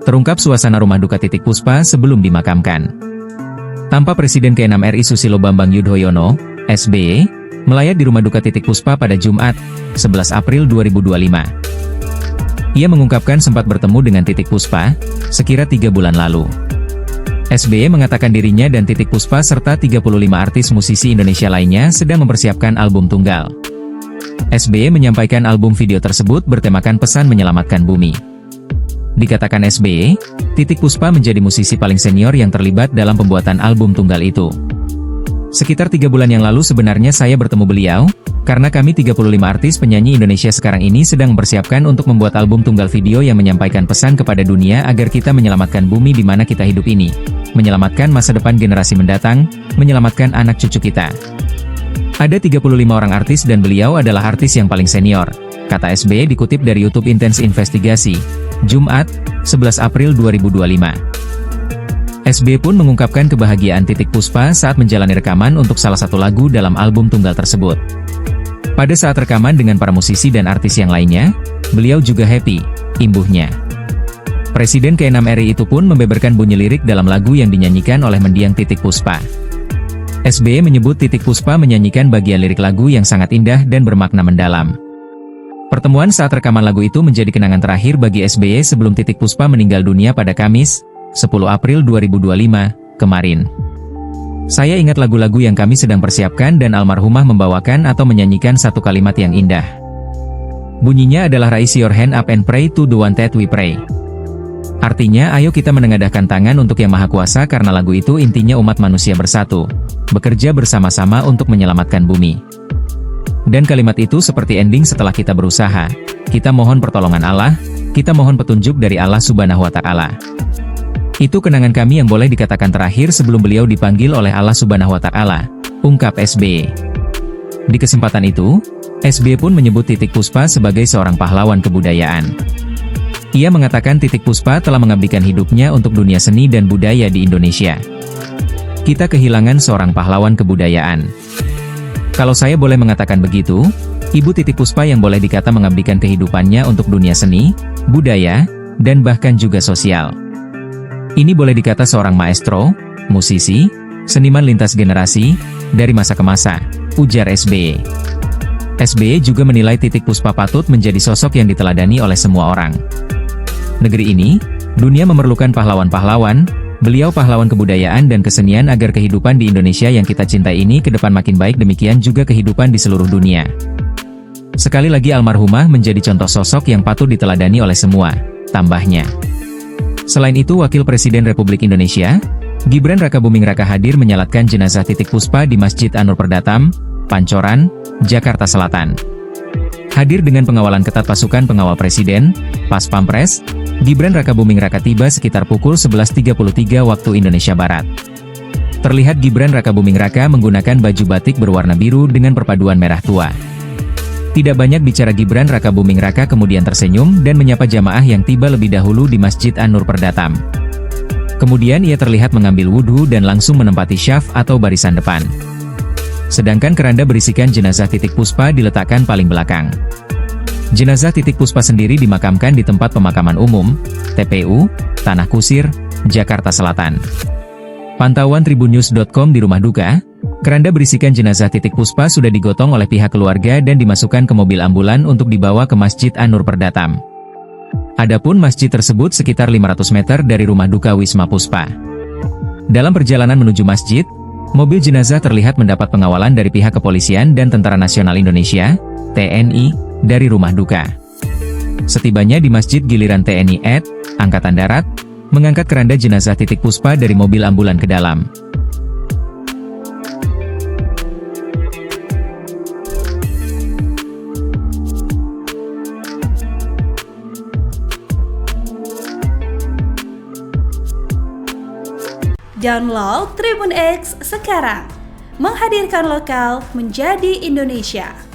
Terungkap suasana rumah duka Titik Puspa sebelum dimakamkan. Tanpa Presiden ke-6 RI Susilo Bambang Yudhoyono, SBY, melayat di rumah duka Titik Puspa pada Jumat, 11 April 2025. Ia mengungkapkan sempat bertemu dengan Titik Puspa, sekira 3 bulan lalu. SBY mengatakan dirinya dan Titik Puspa serta 35 artis musisi Indonesia lainnya sedang mempersiapkan album tunggal. SBY menyampaikan album video tersebut bertemakan pesan menyelamatkan bumi. Dikatakan SBY, Titik Puspa menjadi musisi paling senior yang terlibat dalam pembuatan album tunggal itu. Sekitar 3 bulan yang lalu sebenarnya saya bertemu beliau, karena kami 35 artis penyanyi Indonesia sekarang ini sedang mempersiapkan untuk membuat album tunggal video yang menyampaikan pesan kepada dunia agar kita menyelamatkan bumi di mana kita hidup ini, menyelamatkan masa depan generasi mendatang, menyelamatkan anak cucu kita. Ada 35 orang artis dan beliau adalah artis yang paling senior, kata SBY dikutip dari YouTube Intense Investigasi, Jumat, 11 April 2025. SBY pun mengungkapkan kebahagiaan Titik Puspa saat menjalani rekaman untuk salah satu lagu dalam album tunggal tersebut. Pada saat rekaman dengan para musisi dan artis yang lainnya, beliau juga happy, imbuhnya. Presiden ke-6 RI itu pun membeberkan bunyi lirik dalam lagu yang dinyanyikan oleh mendiang Titik Puspa. SBY menyebut Titik Puspa menyanyikan bagian lirik lagu yang sangat indah dan bermakna mendalam. Pertemuan saat rekaman lagu itu menjadi kenangan terakhir bagi SBY sebelum Titik Puspa meninggal dunia pada Kamis, 10 April 2025, kemarin. Saya ingat lagu-lagu yang kami sedang persiapkan dan almarhumah membawakan atau menyanyikan satu kalimat yang indah. Bunyinya adalah Raise your hand up and pray to the one that we pray. Artinya ayo kita menengadahkan tangan untuk Yang Maha Kuasa karena lagu itu intinya umat manusia bersatu, bekerja bersama-sama untuk menyelamatkan bumi. Dan kalimat itu seperti ending setelah kita berusaha, kita mohon pertolongan Allah, kita mohon petunjuk dari Allah Subhanahu wa Ta'ala. Itu kenangan kami yang boleh dikatakan terakhir sebelum beliau dipanggil oleh Allah Subhanahu wa Ta'ala, ungkap SBY. Di kesempatan itu, SBY pun menyebut Titik Puspa sebagai seorang pahlawan kebudayaan. Ia mengatakan Titik Puspa telah mengabdikan hidupnya untuk dunia seni dan budaya di Indonesia. Kita kehilangan seorang pahlawan kebudayaan. Kalau saya boleh mengatakan begitu, Ibu Titik Puspa yang boleh dikata mengabdikan kehidupannya untuk dunia seni, budaya, dan bahkan juga sosial. Ini boleh dikata seorang maestro, musisi, seniman lintas generasi, dari masa ke masa, ujar SBY. SBY juga menilai Titik Puspa patut menjadi sosok yang diteladani oleh semua orang. Negeri ini, dunia memerlukan pahlawan-pahlawan, beliau pahlawan kebudayaan dan kesenian agar kehidupan di Indonesia yang kita cintai ini ke depan makin baik, demikian juga kehidupan di seluruh dunia. Sekali lagi almarhumah menjadi contoh sosok yang patut diteladani oleh semua, tambahnya. Selain itu Wakil Presiden Republik Indonesia, Gibran Rakabuming Raka hadir menyalatkan jenazah Titik Puspa di Masjid An-Nur Perdatam, Pancoran, Jakarta Selatan. Hadir dengan pengawalan ketat pasukan pengawal Presiden, Pas Pampres, Gibran Rakabuming Raka tiba sekitar pukul 11.33 waktu Indonesia Barat. Terlihat Gibran Rakabuming Raka menggunakan baju batik berwarna biru dengan perpaduan merah tua. Tidak banyak bicara Gibran Rakabuming Raka kemudian tersenyum dan menyapa jamaah yang tiba lebih dahulu di Masjid An-Nur Perdatam. Kemudian ia terlihat mengambil wudhu dan langsung menempati syaf atau barisan depan. Sedangkan keranda berisikan jenazah Titik Puspa diletakkan paling belakang. Jenazah Titik Puspa sendiri dimakamkan di tempat pemakaman umum, TPU, Tanah Kusir, Jakarta Selatan. Pantauan tribunnews.com di rumah duka, keranda berisikan jenazah Titik Puspa sudah digotong oleh pihak keluarga dan dimasukkan ke mobil ambulan untuk dibawa ke Masjid An-Nur Perdatam. Adapun masjid tersebut sekitar 500 meter dari rumah duka Wisma Puspa. Dalam perjalanan menuju masjid, mobil jenazah terlihat mendapat pengawalan dari pihak kepolisian dan Tentara Nasional Indonesia, TNI, dari rumah duka. Setibanya di masjid giliran TNI AD, Angkatan Darat, mengangkat keranda jenazah Titik Puspa dari mobil ambulan ke dalam. Download Tribun X sekarang, menghadirkan lokal menjadi Indonesia.